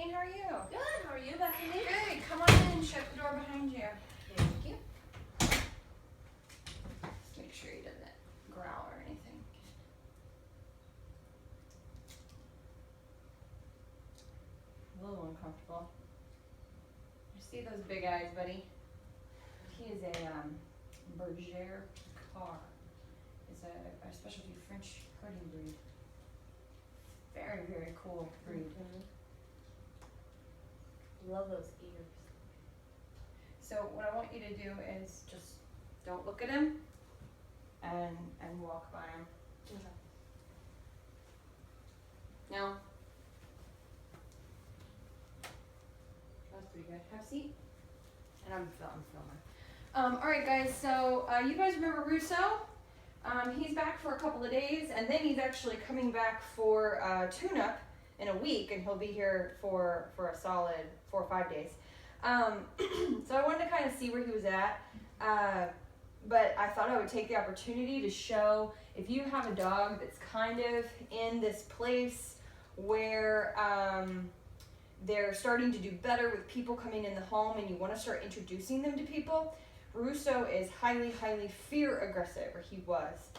Christine. How are you? Good. How are you, Bethany? Good. Come on in. Shut the door behind you. Thank you. Just make sure he doesn't growl or anything. A little uncomfortable. You see those big eyes, buddy? He is a Berger car. It's a specialty French herding breed. Very, very cool breed. Love those ears. So what I want you to do is just don't look at him and walk by him. Okay. No. That's pretty good. Have a seat. And I'm filming. All right, guys. So you guys remember Russo? He's back for a couple of days, and then he's actually coming back for tune-up in a week, and he'll be here for a solid 4 or 5 days. So I wanted to kind of see where he was at, but I thought I would take the opportunity to show if you have a dog that's kind of in this place where they're starting to do better with people coming in the home and you want to start introducing them to people. Russo is highly, highly fear aggressive, or he was.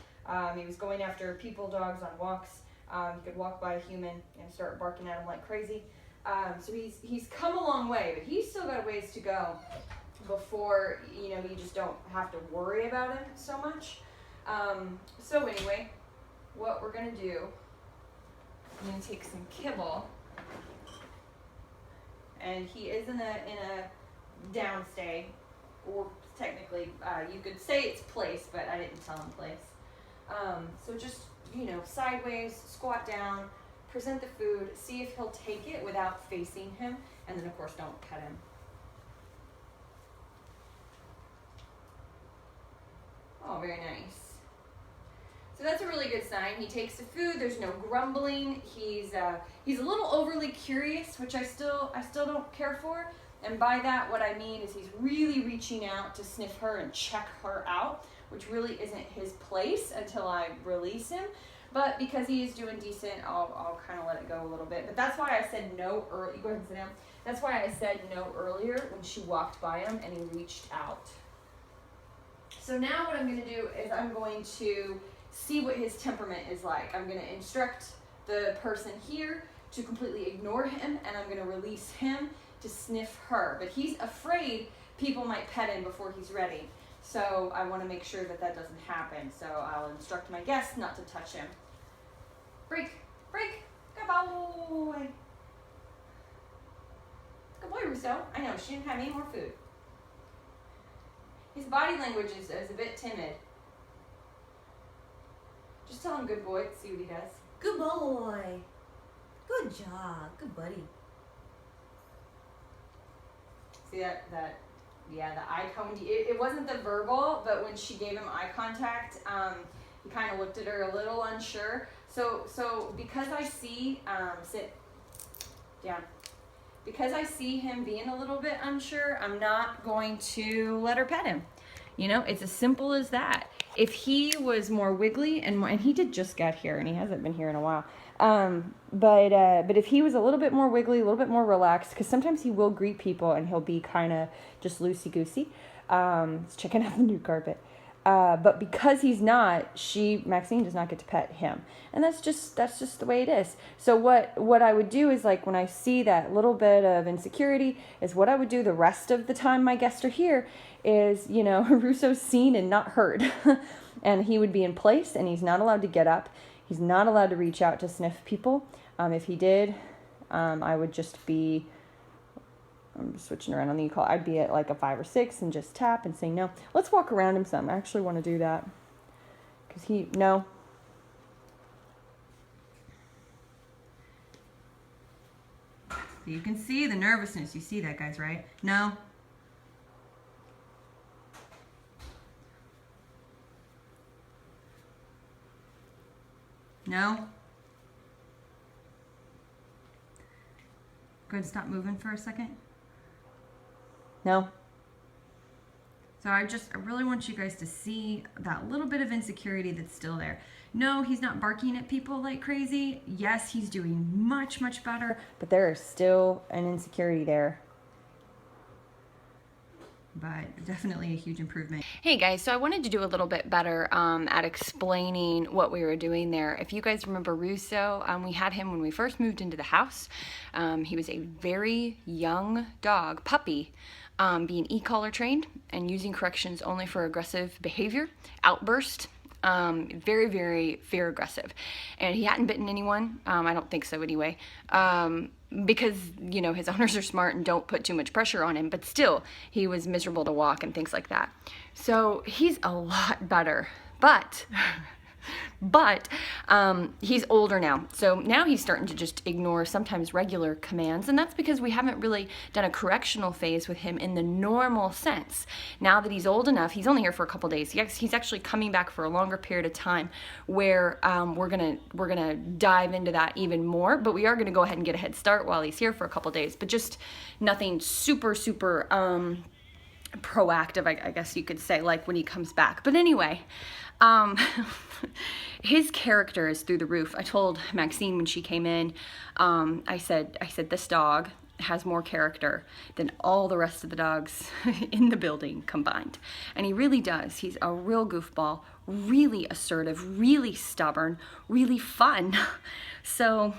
He was going after people, dogs on walks. He could walk by a human and start barking at him like crazy. So he's come a long way, but he's still got a ways to go before, you know, you just don't have to worry about him so much. So anyway, what we're gonna do, I'm gonna take some kibble, and he is in a downstay, or technically, you could say it's place, but I didn't tell him place. So just, you know, sideways, squat down, present the food, see if he'll take it without facing him, and then of course don't pet him. Oh, very nice. So that's a really good sign. He takes the food, there's no grumbling, he's a little overly curious, which I still don't care for. And by that, what I mean is he's really reaching out to sniff her and check her out, which really isn't his place until I release him. But because he is doing decent, I'll kind of let it go a little bit. But that's why I said no early. Go ahead and sit down. That's why I said no earlier when she walked by him and he reached out. So now what I'm going to do is I'm going to see what his temperament is like. I'm going to instruct the person here to completely ignore him, and I'm going to release him to sniff her. But he's afraid people might pet him before he's ready. So I want to make sure that that doesn't happen. So I'll instruct my guests not to touch him. Break, break, good boy. Good boy, Russo. I know, she didn't have any more food. His body language is a bit timid. Just tell him good boy, see what he does. Good boy. Good job. Good buddy. See that yeah, the eye contact. It wasn't the verbal, but when she gave him eye contact, he kind of looked at her a little unsure. So because I see, sit down. Because I see him being a little bit unsure, I'm not going to let her pet him. You know, it's as simple as that. If he was more wiggly and he did just get here and he hasn't been here in a while. But if he was a little bit more wiggly, a little bit more relaxed, because sometimes he will greet people and he'll be kind of just loosey-goosey. He's checking out the new carpet. But because he's not, Maxine does not get to pet him. And that's just the way it is. So what I would do is, like, when I see that little bit of insecurity, is what I would do the rest of the time my guests are here is, you know, Russo's seen and not heard. And he would be in place, and he's not allowed to get up. He's not allowed to reach out to sniff people. If he did, I would just be, I'm just switching around on the call. I'd be at like a 5 or 6 and just tap and say no. Let's walk around him some. I actually want to do that. Because no. So you can see the nervousness. You see that, guys, right? No. No. Go ahead and stop moving for a second. No. So I really want you guys to see that little bit of insecurity that's still there. No, he's not barking at people like crazy. Yes, he's doing much, much better, but there is still an insecurity there. But definitely a huge improvement. Hey guys, so I wanted to do a little bit better at explaining what we were doing there. If you guys remember Russo, we had him when we first moved into the house. He was a very young dog, puppy, being e-collar trained and using corrections only for aggressive behavior, outburst. Very, very fear aggressive. And he hadn't bitten anyone. I don't think so anyway. Because, you know, his owners are smart and don't put too much pressure on him, but still he was miserable to walk and things like that. So he's a lot better, but he's older now. So now he's starting to just ignore sometimes regular commands. And that's because we haven't really done a correctional phase with him in the normal sense. Now that he's old enough, he's only here for a couple days. He's actually coming back for a longer period of time where we're gonna dive into that even more. But we are gonna go ahead and get a head start while he's here for a couple days. But just nothing super proactive, I guess you could say, like when he comes back. But anyway, his character is through the roof. I told Maxine when she came in, I said this dog has more character than all the rest of the dogs in the building combined. And he really does. He's a real goofball, really assertive, really stubborn, really fun. So,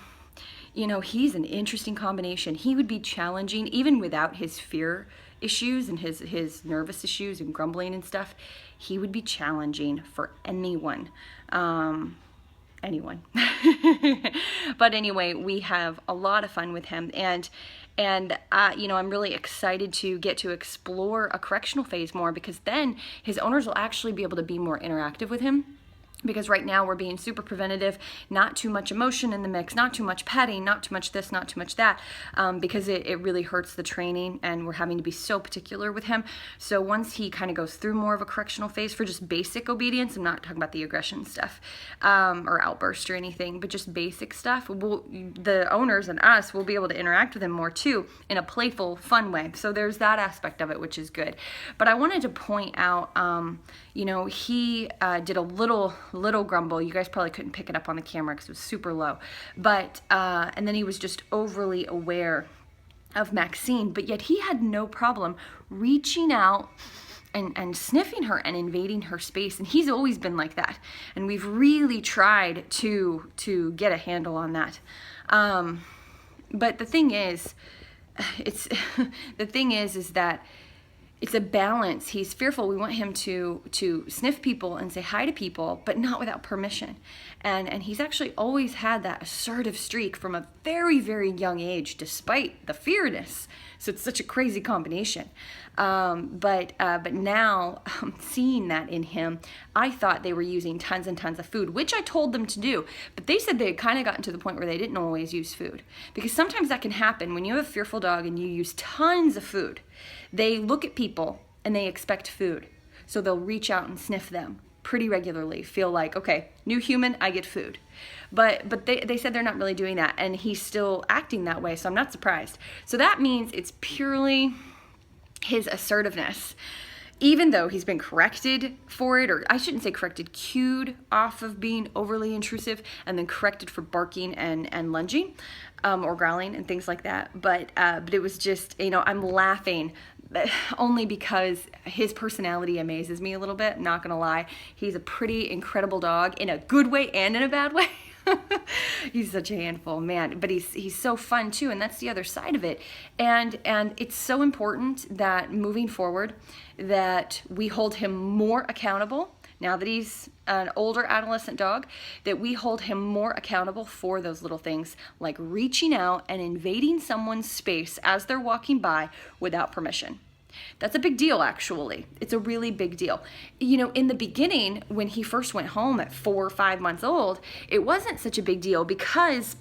you know, he's an interesting combination. He would be challenging even without his fear issues and his nervous issues and grumbling and stuff. He would be challenging for anyone. But anyway, we have a lot of fun with him, and you know, I'm really excited to get to explore a correctional phase more, because then his owners will actually be able to be more interactive with him. Because right now we're being super preventative, not too much emotion in the mix, not too much petting, not too much this, not too much that, because it really hurts the training, and we're having to be so particular with him. So once he kind of goes through more of a correctional phase for just basic obedience, I'm not talking about the aggression stuff or outburst or anything, but just basic stuff, the owners and us will be able to interact with him more too in a playful, fun way. So there's that aspect of it, which is good. But I wanted to point out, you know, he did a little grumble. You guys probably couldn't pick it up on the camera because it was super low. But, and then he was just overly aware of Maxine, but yet he had no problem reaching out and sniffing her and invading her space. And he's always been like that. And we've really tried to get a handle on that. But the thing is, is that it's a balance. He's fearful. We want him to sniff people and say hi to people, but not without permission. And he's actually always had that assertive streak from a very, very young age, despite the fearness. So it's such a crazy combination. But now, seeing that in him, I thought they were using tons and tons of food, which I told them to do. But they said they had kind of gotten to the point where they didn't always use food. Because sometimes that can happen when you have a fearful dog and you use tons of food. They look at people and they expect food. So they'll reach out and sniff them pretty regularly, feel like, okay, new human, I get food. But they said they're not really doing that, and he's still acting that way, so I'm not surprised. So that means it's purely his assertiveness. Even though he's been corrected for it, or I shouldn't say corrected, cued off of being overly intrusive, and then corrected for barking and lunging, or growling and things like that. But it was just, you know, I'm laughing only because his personality amazes me a little bit, not gonna lie. He's a pretty incredible dog in a good way and in a bad way. He's such a handful, man, but he's so fun too, and that's the other side of it. And it's so important that moving forward that we hold him more accountable. Now that he's an older adolescent dog, that we hold him more accountable for those little things, like reaching out and invading someone's space as they're walking by without permission. That's a big deal, actually. It's a really big deal. You know, in the beginning, when he first went home at 4 or 5 months old, it wasn't such a big deal because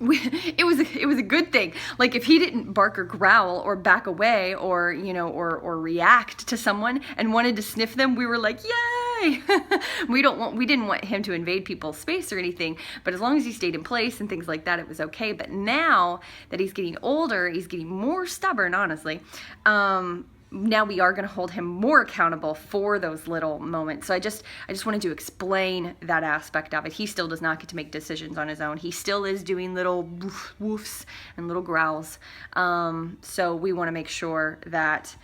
it was a good thing. Like if he didn't bark or growl or back away or, you know, or react to someone and wanted to sniff them, we were like, yay! We didn't want him to invade people's space or anything, but as long as he stayed in place and things like that, it was okay. But now that he's getting older, he's getting more stubborn, honestly. now we are going to hold him more accountable for those little moments. So I just wanted to explain that aspect of it. He still does not get to make decisions on his own. He still is doing little woof, woofs and little growls. So we want to make sure that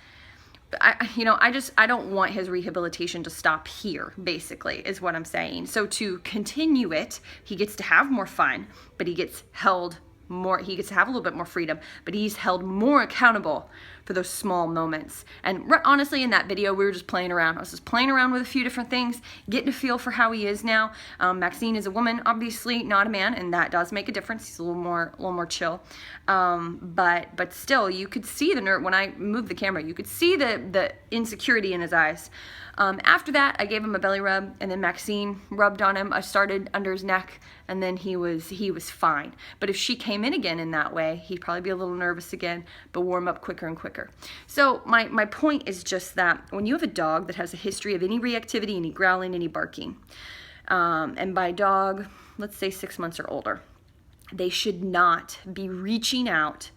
I don't want his rehabilitation to stop here, basically, is what I'm saying. So to continue it, he gets to have more fun, but he gets held more, he gets to have a little bit more freedom, but he's held more accountable for those small moments. And honestly, in that video, we were just playing around. I was just playing around with a few different things, getting a feel for how he is now. Maxine is a woman, obviously, not a man, and that does make a difference. He's a little more chill. But still, you could see the nerve when I moved the camera. You could see the insecurity in his eyes. After that, I gave him a belly rub, and then Maxine rubbed on him. I started under his neck, and then he was fine. But if she came in again in that way, he'd probably be a little nervous again, but warm up quicker and quicker. So my point is just that when you have a dog that has a history of any reactivity, any growling, any barking, and by dog, let's say 6 months or older, they should not be reaching out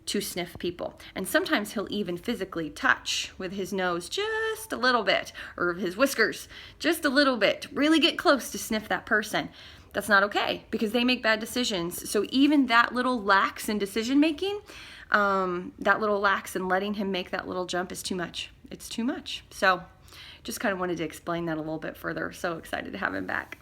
to sniff people. And sometimes he'll even physically touch with his nose just a little bit, or his whiskers just a little bit, really get close to sniff that person. That's not okay, because they make bad decisions. So even that little lax in decision making, that little lax in letting him make that little jump is too much. It's too much. So just kind of wanted to explain that a little bit further. So excited to have him back.